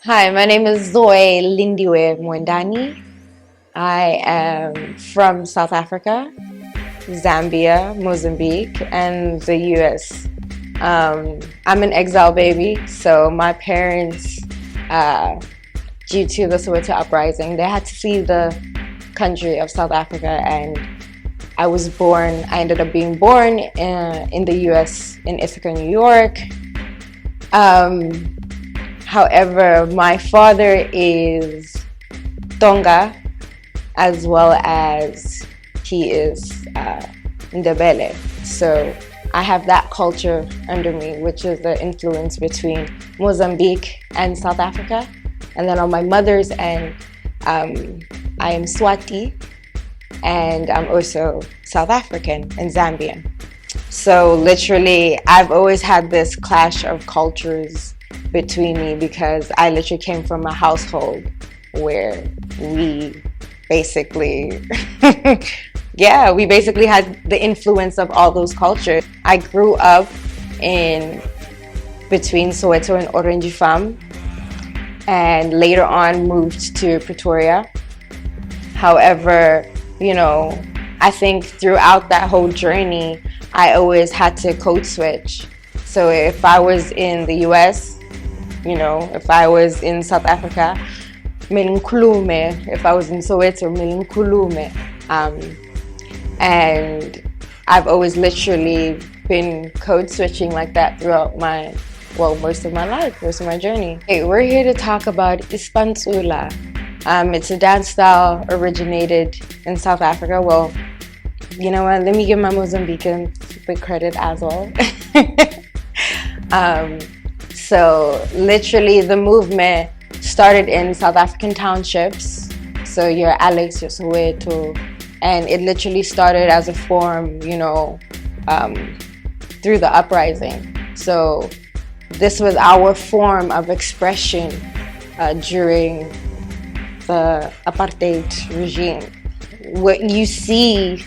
Hi, my name is Zoyi Lindiwe Mwendani. I am from South Africa, Zambia, Mozambique, and the US. I'm an exile baby, so my parents, uh, due to the Soweto uprising, they had to flee the country of South Africa, and I ended up being born in the US in Ithaca, New York. Um, However, my father is Tonga, as well as he is Ndebele. So I have that culture under me, which is the influence between Mozambique and South Africa. And then on my mother's end, I am Swati, and I'm also South African and Zambian. So literally, I've always had this clash of cultures between me because I literally came from a household where we basically, yeah, we basically had the influence of all those cultures. I grew up in between Soweto and Orange Farm, and later on moved to Pretoria. However, I think throughout that whole journey, I always had to code switch. So if I was in the US, if I was in South Africa, Melinkulume. If I was in Soweto, Melinkulume. And I've always literally been code switching like that throughout most of my life, most of my journey. Hey, we're here to talk about Ispantsula. It's a dance style originated in South Africa. Well, you know what? Let me give my Mozambican the credit as well. So literally the movement started in South African townships. So you're Alex, you're Soweto, and it literally started as a form, through the uprising. So this was our form of expression during the apartheid regime. What you see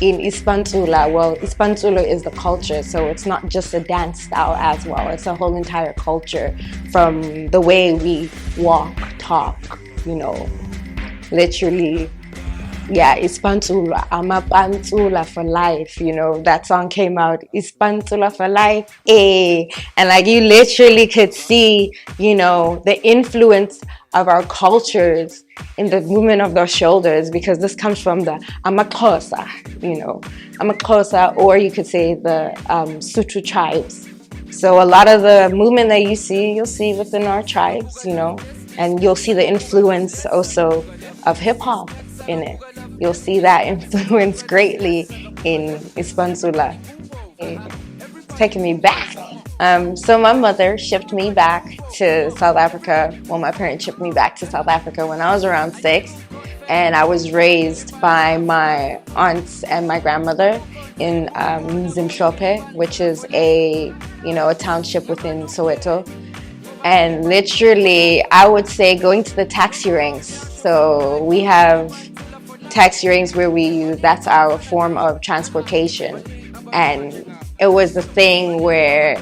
in Ispantsula, well, Ispantsula is the culture, so it's not just a dance style as well. It's a whole entire culture, from the way we walk, talk, literally. Yeah, Ispantsula, Amapantsula for life, that song came out, Ispantsula for life, and like you literally could see, the influence of our cultures in the movement of their shoulders, because this comes from the Amaxhosa, Amaxhosa, or you could say the Sotho tribes. So a lot of the movement that you'll see within our tribes, and you'll see the influence also of hip hop in it. You'll see that influence greatly in Ispantsula. It's taking me back. So my mother shipped me back to South Africa. Well, my parents shipped me back to South Africa when I was around 6, and I was raised by my aunts and my grandmother in Zimhlope, which is a township within Soweto. And literally, I would say going to the taxi ranks. So we have taxi ranks where that's our form of transportation. And it was the thing where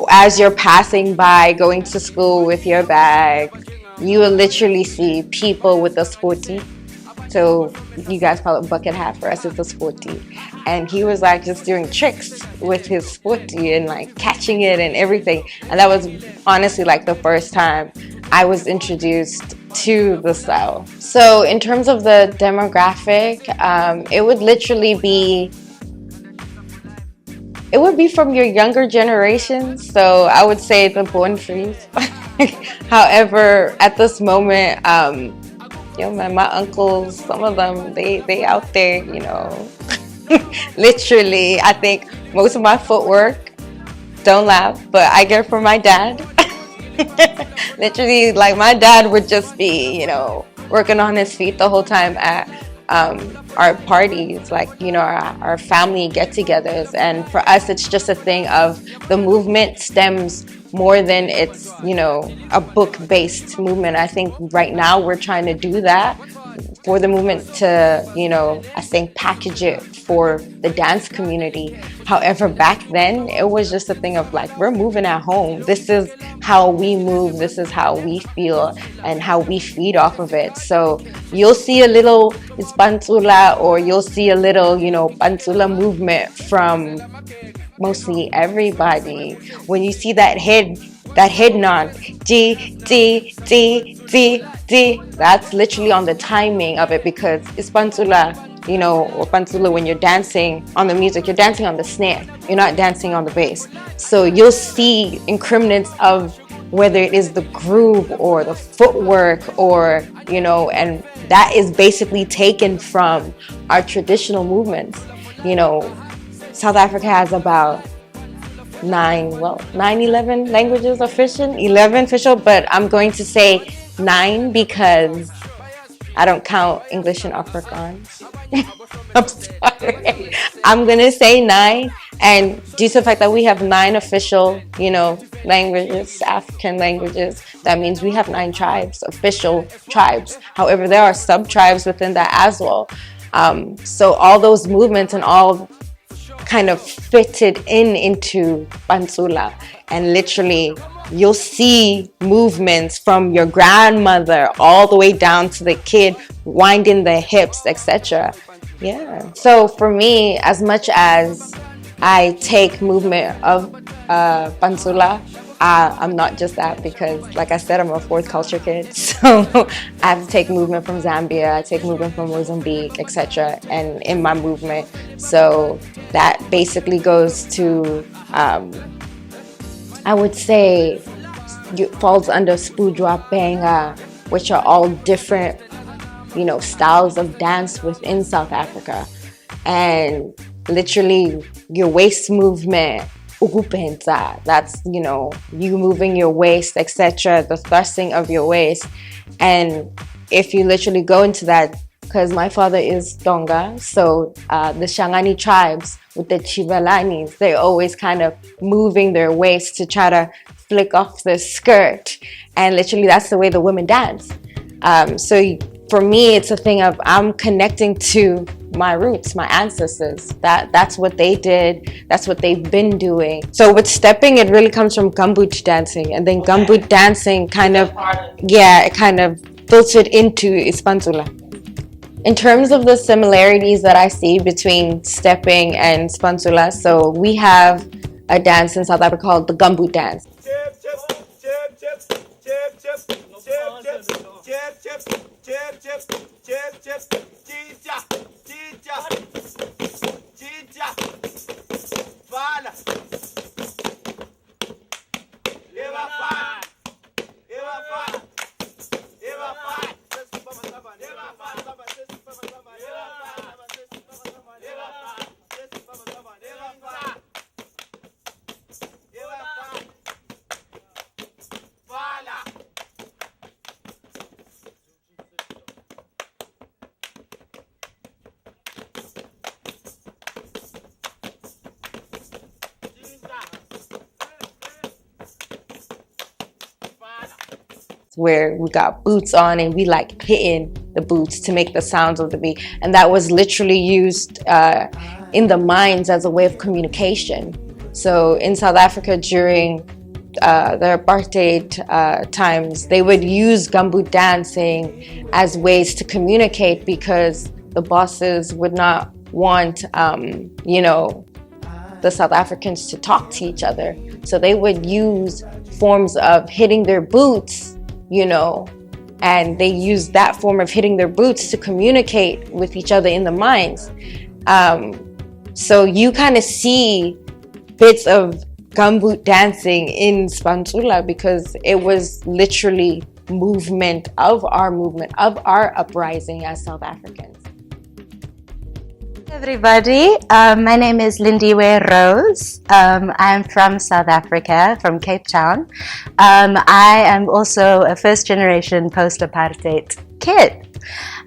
as you're passing by, going to school with your bag, you will literally see people with a sporty. So you guys call it bucket hat, for us it's a sporty. And he was like just doing tricks with his sporty and like catching it and everything. And that was honestly like the first time I was introduced to the style. So in terms of the demographic, it would be from your younger generations. So I would say the born frees. However, at this moment, my uncles, some of them, they out there, literally, I think most of my footwork, don't laugh, but I get it from my dad. Literally, like my dad would just be, working on his feet the whole time at our parties, like, our family get-togethers. And for us, it's just a thing of the movement stems more than it's, a book-based movement. I think right now we're trying to do that for the movement to, I think package it for the dance community. However, back then it was just a thing of like, we're moving at home. This is how we move, this is how we feel, and how we feed off of it. So you'll see a little Ispanzula, or you'll see a little, Panzula movement from mostly everybody. When you see that head nod, G, G, G, G, G, that's literally on the timing of it, because Ispanzula, or Panzula, when you're dancing on the music, you're dancing on the snare, you're not dancing on the bass. So you'll see increments of whether it is the groove or the footwork, or, and that is basically taken from our traditional movements. South Africa has about 11 languages official, 11 official, but I'm going to say 9 because I don't count English and Afrikaans. I'm sorry. I'm going to say 9. And due to the fact that we have 9 official, languages, African languages, that means we have 9 tribes, official tribes. However, there are sub-tribes within that as well. So all those movements and all kind of fitted into Panzula, and literally you'll see movements from your grandmother all the way down to the kid winding the hips, etc. Yeah. So for me, as much as I take movement of Panzula, I'm not just that, because like I said, I'm a 4th culture kid, so I have to take movement from Zambia, I take movement from Mozambique, etc. and in my movement. So that basically goes to, I would say, falls under Spudwa Benga, which are all different, styles of dance within South Africa. And literally your waist movement, ukupenza, that's you moving your waist, etc., the thrusting of your waist. And if you literally go into that, because my father is Tonga, so the Shangani tribes with the Chivalanis, they're always kind of moving their waist to try to flick off the skirt, and literally that's the way the women dance. So for me, it's a thing of I'm connecting to my roots, my ancestors. That's what they did. That's what they've been doing. So with stepping, it really comes from Gumboot dancing, and then Gumboot dancing kind of filtered into Ispanzula. In terms of the similarities that I see between stepping and Ispanzula, so we have a dance in South Africa called the Gumboot Dance. Where we got boots on and we like hitting the boots to make the sounds of the beat, and that was literally used in the mines as a way of communication. So in South Africa during the apartheid times, they would use Gumboot dancing as ways to communicate, because the bosses would not want the South Africans to talk to each other, so they would use forms of hitting their boots, and they use that form of hitting their boots to communicate with each other in the mines. So you kind of see bits of Gumboot dancing in Spanzula, because it was literally movement, of our uprising as South Africans. Everybody, my name is Lindiwe Rose. I'm from South Africa, from Cape Town. I am also a first-generation post-apartheid kid.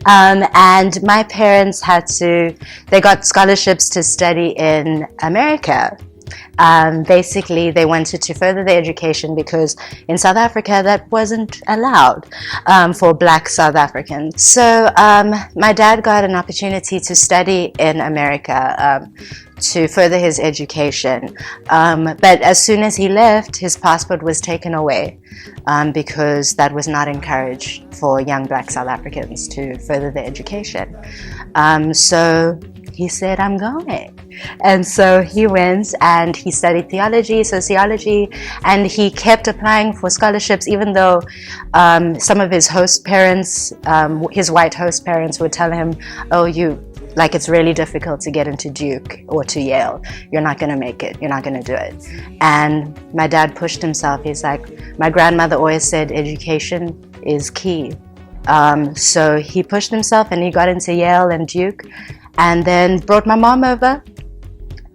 And my parents they got scholarships to study in America. Basically, they wanted to further their education because in South Africa that wasn't allowed for Black South Africans. So my dad got an opportunity to study in America to further his education. But as soon as he left, his passport was taken away because that was not encouraged for young Black South Africans to further their education. So he said, I'm going. And so he went and he studied theology, sociology, and he kept applying for scholarships, even though some of his host parents, his white host parents would tell him, oh, it's really difficult to get into Duke or to Yale. You're not going to make it. You're not going to do it. And my dad pushed himself. He's like, my grandmother always said education is key. So he pushed himself and he got into Yale and Duke, and then brought my mom over.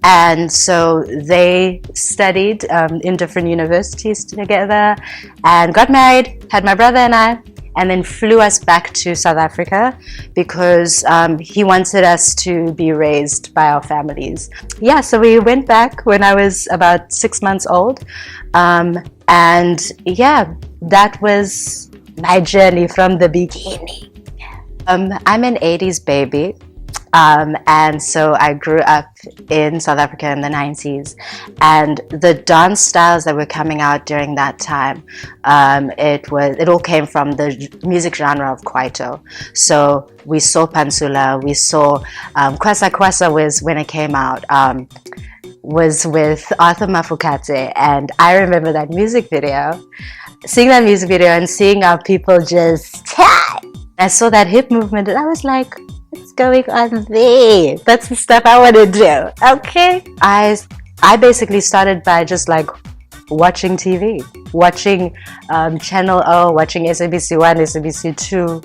And so they studied in different universities together and got married, had my brother and I, and then flew us back to South Africa because he wanted us to be raised by our families. Yeah, so we went back when I was about 6 months old. And yeah, that was my journey from the beginning. I'm an 80s baby. And so I grew up in South Africa in the 90s, and the dance styles that were coming out during that time, it all came from the music genre of Kwaito. So we saw Pansula, we saw Kwasa Kwasa was when it came out, was with Arthur Mafukate, and I remember that music video, seeing that music video and seeing how people just, I saw that hip movement and I was like, what's going on there? That's the stuff I want to do. Okay. I basically started by just like watching TV, watching Channel O, watching SABC 1, SABC 2,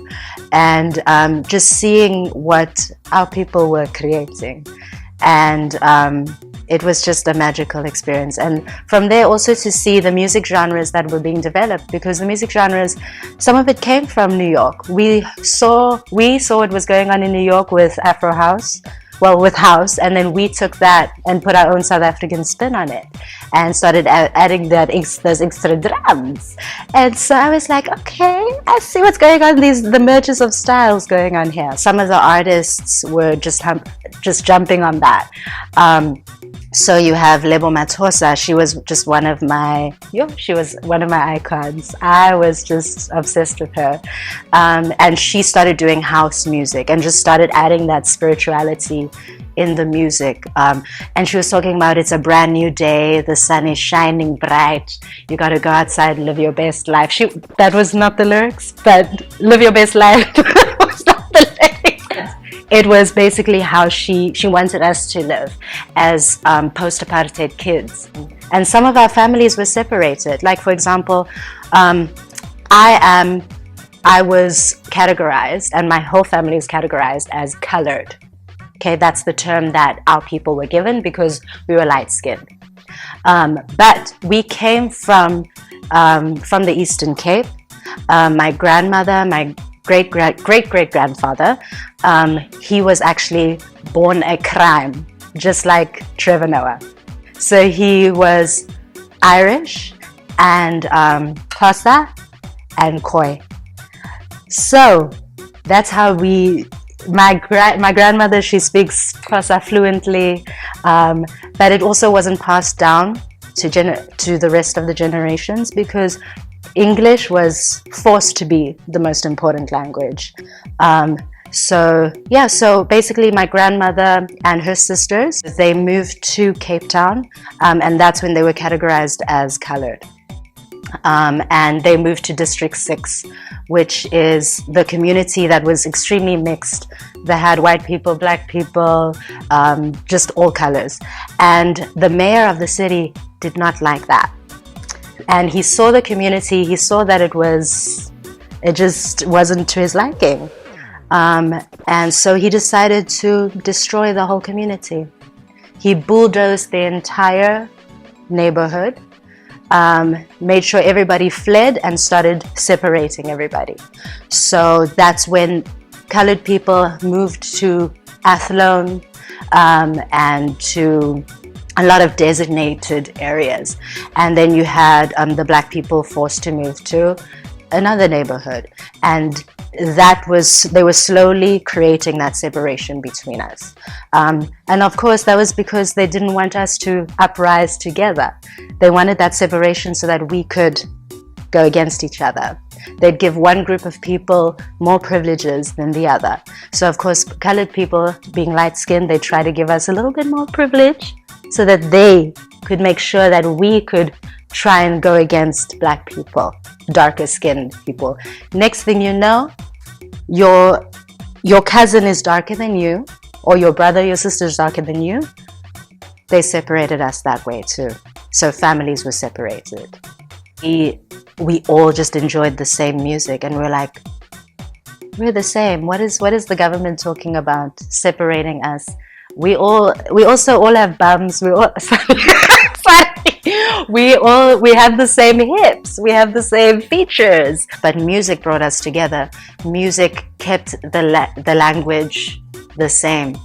and just seeing what our people were creating. And it was just a magical experience. And from there also to see the music genres that were being developed, because the music genres, some of it came from New York. We saw what was going on in New York with Afro House, with house, and then we took that and put our own South African spin on it and started adding those extra drums. And so I was like, okay, I see what's going on, the merges of styles going on here. Some of the artists were just jumping on that. So you have Lebo Mathosa. She was just one of my icons. I was just obsessed with her. And she started doing house music and just started adding that spirituality in the music. And she was talking about it's a brand new day, the sun is shining bright, you gotta go outside, live your best life. That was not the lyrics, but live your best life was not the lyrics. It was basically how she wanted us to live as post-apartheid kids. And some of our families were separated. Like, for example, I was categorized, and my whole family is categorized as colored. Okay, that's the term that our people were given because we were light-skinned. But we came from the Eastern Cape. My grandmother, my great-great-grandfather, he was actually born a crime, just like Trevor Noah. So he was Irish and Xhosa and Khoi. So that's how my grandmother, she speaks Xhosa fluently, but it also wasn't passed down to the rest of the generations because English was forced to be the most important language. So basically my grandmother and her sisters, they moved to Cape Town, and that's when they were categorized as colored. And they moved to District 6, which is the community that was extremely mixed. They had white people, black people, just all colors. And the mayor of the city did not like that. And he saw the community, he saw that it just wasn't to his liking. And so he decided to destroy the whole community. He bulldozed the entire neighborhood, made sure everybody fled and started separating everybody. So that's when colored people moved to Athlone and to a lot of designated areas. And then you had the Black people forced to move to another neighborhood. And they were slowly creating that separation between us. And of course, that was because they didn't want us to uprise together. They wanted that separation so that we could go against each other. They'd give one group of people more privileges than the other. So of course, colored people, being light-skinned, they try to give us a little bit more privilege so that they could make sure that we could try and go against Black people, darker skinned people. Next thing you know, your cousin is darker than you, or your brother, your sister is darker than you. They separated us that way too. So families were separated. We all just enjoyed the same music, and we're like, we're the same. What is the government talking about separating us? We also all have bums. We have the same hips. We have the same features. But music brought us together. Music kept the language the same,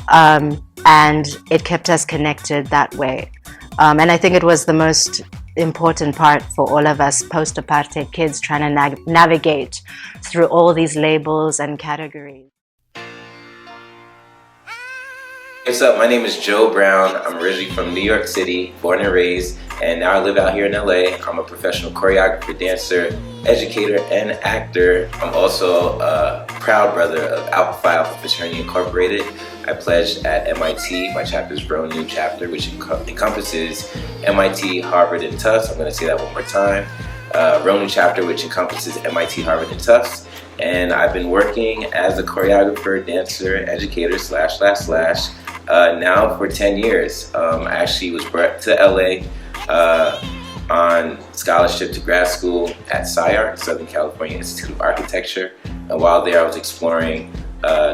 and it kept us connected that way. And I think it was the most important part for all of us post-apartheid kids trying to navigate through all these labels and categories. What's up? My name is Joe Brown. I'm originally from New York City, born and raised, and now I live out here in LA. I'm a professional choreographer, dancer, educator, and actor. I'm also a proud brother of Alpha Phi Alpha Fraternity Incorporated. I pledged at MIT. My chapter is Grown New Chapter, which encompasses MIT, Harvard, and Tufts. I'm going to say that one more time. Grown New Chapter, which encompasses MIT, Harvard, and Tufts. And I've been working as a choreographer, dancer, educator, / now for 10 years. I actually was brought to LA on scholarship to grad school at SCI-Arc, Southern California Institute of Architecture. And while there, I was exploring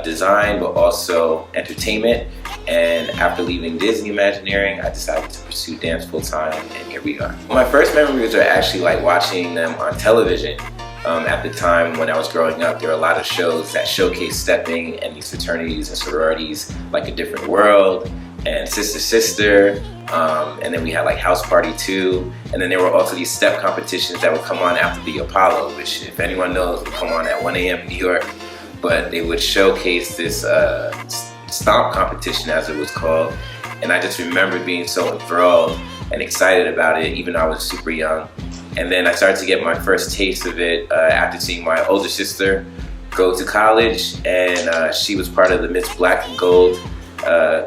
design, but also entertainment. And after leaving Disney Imagineering, I decided to pursue dance full time, and here we are. My first memories are actually like watching them on television. At the time when I was growing up, there were a lot of shows that showcased stepping and these fraternities and sororities, like A Different World and Sister Sister, and then we had like House Party 2, and then there were also these step competitions that would come on after the Apollo, which if anyone knows would come on at 1 a.m. in New York, but they would showcase this stomp competition, as it was called, and I just remember being so enthralled and excited about it, even though I was super young. And then I started to get my first taste of it after seeing my older sister go to college, and she was part of the Miss Black and Gold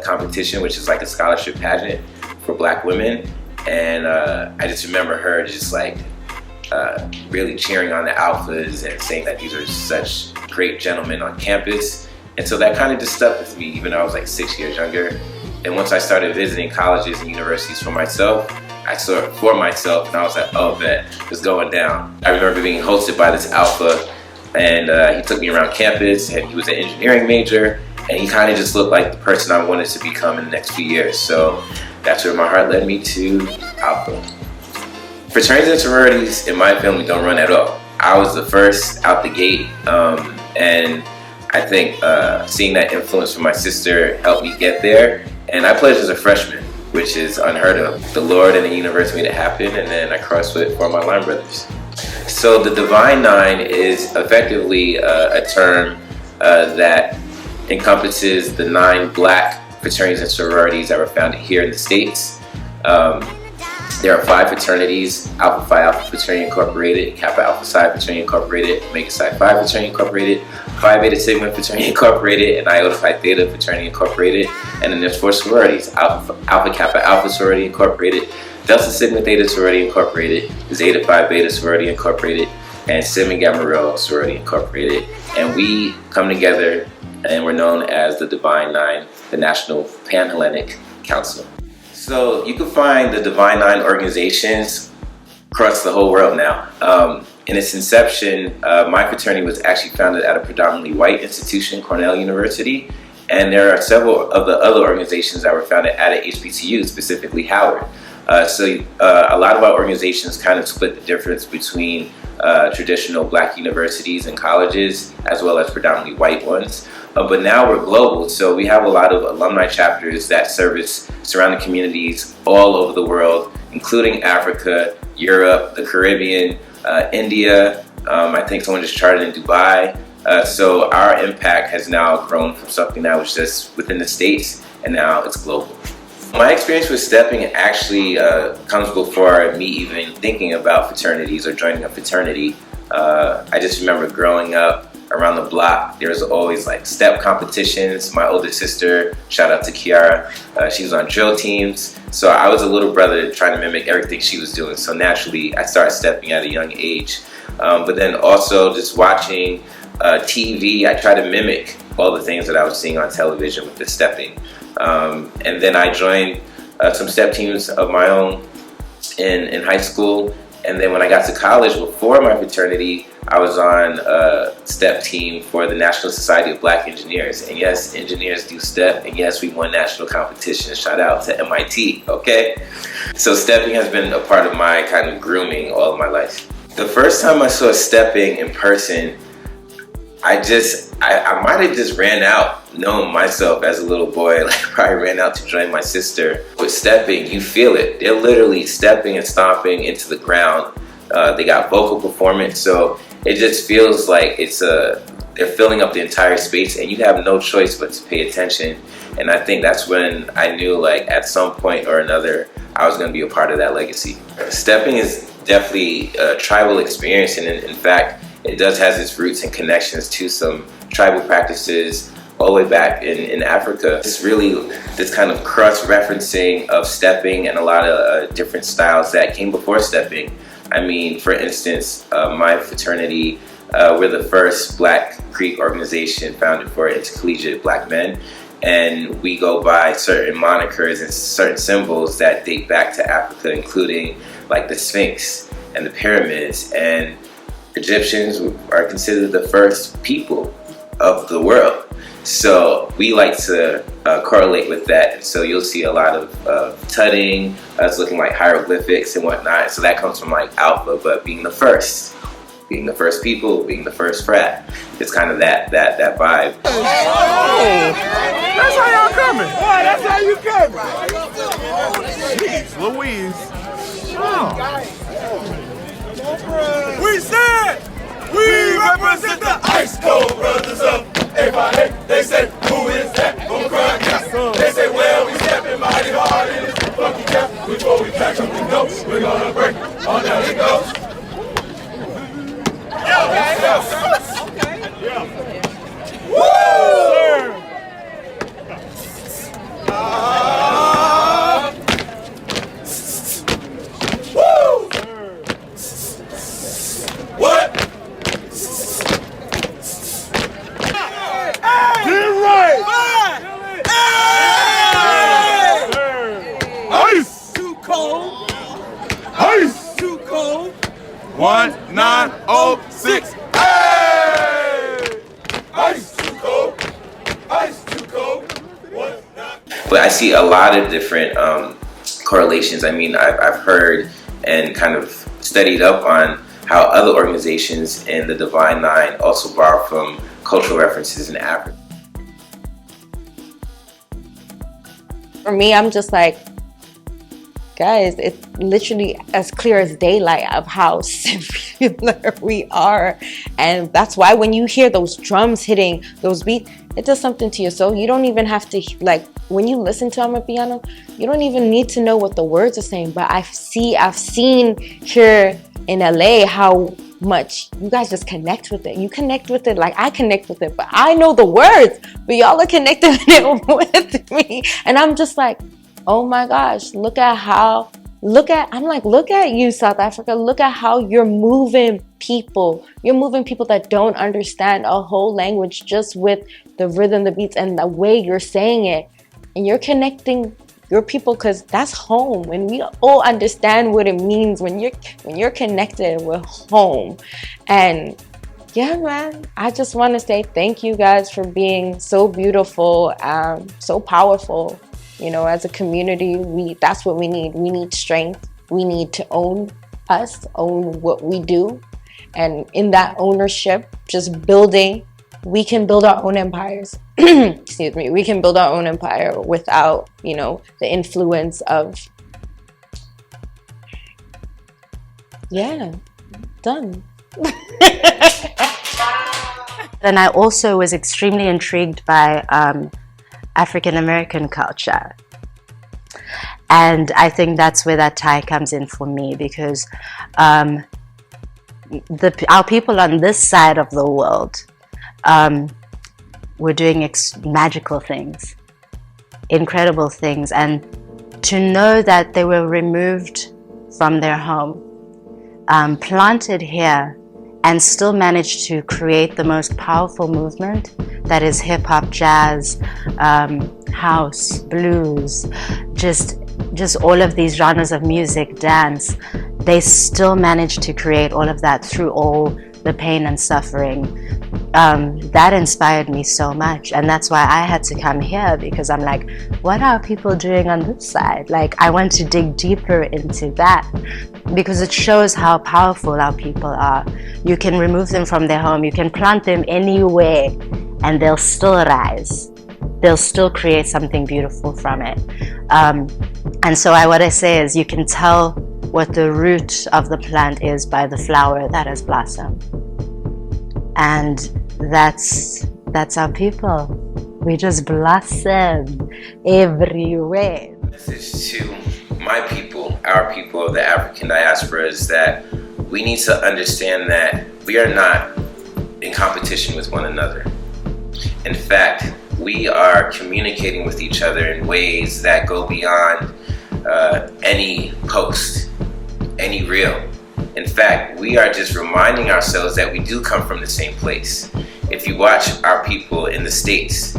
competition, which is like a scholarship pageant for Black women. And I just remember her just like really cheering on the alphas and saying that these are such great gentlemen on campus. And so that kind of just stuck with me, even though I was like 6 years younger. And once I started visiting colleges and universities for myself, I saw it for myself, and I was like, oh, bet, it's going down. I remember being hosted by this alpha, and he took me around campus, and he was an engineering major, and he kind of just looked like the person I wanted to become in the next few years. So that's where my heart led me to Alpha. Fraternities and sororities in my family don't run at all. I was the first out the gate, and I think seeing that influence from my sister helped me get there. And I pledged as a freshman, which is unheard of. The Lord and the universe made it happen, and then I crossed with for my line brothers. So the Divine Nine is effectively a term that encompasses the 9 Black fraternities and sororities that were founded here in the States. There are 5 fraternities: Alpha Phi Alpha Fraternity Incorporated, Kappa Alpha Psi Fraternity Incorporated, Omega Psi Phi Fraternity Incorporated, Phi Beta Sigma Fraternity Incorporated, and Iota Phi Theta Fraternity Incorporated. And then there's 4 sororities: Alpha Kappa Alpha Sorority Incorporated, Delta Sigma Theta Sorority Incorporated, Zeta Phi Beta Sorority Incorporated, and Sigma Gamma Rho Sorority Incorporated. And we come together, and we're known as the Divine Nine, the National Pan-Hellenic Council. So you can find the Divine Nine organizations across the whole world now. In its inception, my fraternity was actually founded at a predominantly white institution, Cornell University, and there are several of the other organizations that were founded at a HBCU, specifically Howard. So a lot of our organizations kind of split the difference between traditional Black universities and colleges, as well as predominantly white ones. but now we're global. So we have a lot of alumni chapters that service surrounding communities all over the world, including Africa, Europe, the Caribbean, India. I think someone just charted in Dubai. So our impact has now grown from something that was just within the States, and now it's global. My experience with stepping actually comes before me even thinking about fraternities or joining a fraternity. I just remember growing up around the block, there was always like step competitions. My older sister, shout out to Kiara, she was on drill teams. So I was a little brother trying to mimic everything she was doing. So naturally, I started stepping at a young age. But then also just watching TV, I tried to mimic all the things that I was seeing on television with the stepping. And then I joined some step teams of my own in high school. And then when I got to college, before my fraternity, I was on a step team for the National Society of Black Engineers. And yes, engineers do step, and yes, we won national competitions. Shout out to MIT, okay? So stepping has been a part of my kind of grooming all of my life. The first time I saw stepping in person, I might have just ran out, knowing myself as a little boy, like probably ran out to join my sister. With stepping, you feel it. They're literally stepping and stomping into the ground. They got vocal performance, so it just feels like they're filling up the entire space, and you have no choice but to pay attention. And I think that's when I knew, like, at some point or another, I was going to be a part of that legacy. Stepping is definitely a tribal experience, and in fact, it does has its roots and connections to some tribal practices all the way back in Africa. It's really this kind of cross-referencing of stepping and a lot of different styles that came before stepping. I mean, for instance, my fraternity, we're the first Black Creek organization founded for intercollegiate Black men. And we go by certain monikers and certain symbols that date back to Africa, including like the Sphinx and the pyramids. And Egyptians are considered the first people of the world. So we like to correlate with that. And so you'll see a lot of tutting, it's looking like hieroglyphics and whatnot. So that comes from like Alpha, but being the first people, being the first frat. It's kind of that vibe. Oh, that's how y'all coming. Boy, that's how you coming. Jeez Louise. Oh. We said we represent the Ice Cold Brothers of everybody. They say, who is that? Gonna cry out. They say, well, we stepping mighty hard in this funky cap. Before we pack up the notes, we're gonna break on down it goes. Okay. Yeah. Woo! Woo! What? Get right! Ice! Too cold. Ice! Too cold. 1906. Hey! Ice too cold. Ice too cold. But I see a lot of different correlations. I mean, I've heard and kind of studied up on how other organizations in the Divine Nine also borrow from cultural references in Africa. For me, I'm just like, guys, it's literally as clear as daylight of how similar we are. And that's why when you hear those drums hitting those beats, it does something to your soul. You don't even have to, like, when you listen to Amapiano, you don't even need to know what the words are saying. But I've seen here in LA how much you guys just connect with it. You connect with it like I connect with it, but I know the words, but y'all are connected with it with me. And I'm just like, oh my gosh, look at you, South Africa. Look at how you're moving people. You're moving people that don't understand a whole language just with the rhythm, the beats, and the way you're saying it. And you're connecting your people, because that's home. And we all understand what it means when you're connected with home. And yeah, man, I just want to say thank you guys for being so beautiful, so powerful. You know, as a community, that's what we need. We need strength. We need to own us, own what we do. And in that ownership, just building we can build our own empires. Excuse me. We can build our own empire without, you know, the influence of. Yeah, done. And I also was extremely intrigued by African American culture. And I think that's where that tie comes in for me, because our people on this side of the world were doing magical things, incredible things. And to know that they were removed from their home, planted here, and still managed to create the most powerful movement that is hip-hop, jazz, house, blues, just all of these genres of music, dance. They still managed to create all of that through all the pain and suffering. That inspired me so much, and that's why I had to come here, because I'm like, what are people doing on this side? Like, I want to dig deeper into that, because it shows how powerful our people are. You can remove them from their home, you can plant them anywhere, and they'll still rise. They'll still create something beautiful from it. And so what I say is, you can tell what the root of the plant is by the flower that has blossomed. And that's our people. We just blossom everywhere. Message to my people, our people, the African diaspora, is that we need to understand that we are not in competition with one another. In fact, we are communicating with each other in ways that go beyond any post, any reel. In fact, we are just reminding ourselves that we do come from the same place. If you watch our people in the States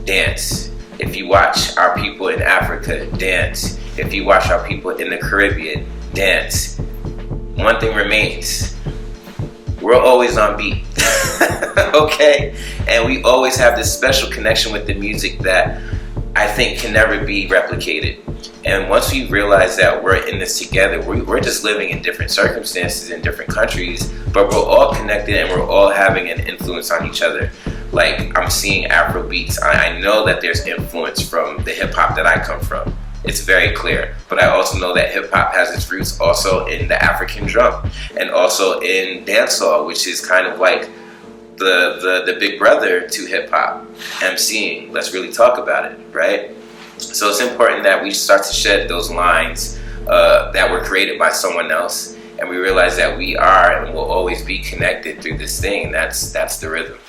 dance, if you watch our people in Africa dance, if you watch our people in the Caribbean dance, one thing remains: we're always on beat. Okay? And we always have this special connection with the music that I think can never be replicated. And once we realize that we're in this together, we're just living in different circumstances in different countries, but we're all connected and we're all having an influence on each other. Like, I'm seeing Afro beats. I know that there's influence from the hip hop that I come from. It's very clear. But I also know that hip hop has its roots also in the African drum, and also in dancehall, which is kind of like the big brother to hip hop. MCing, let's really talk about it, right? So it's important that we start to shed those lines that were created by someone else, and we realize that we are and will always be connected through this thing, and that's the rhythm.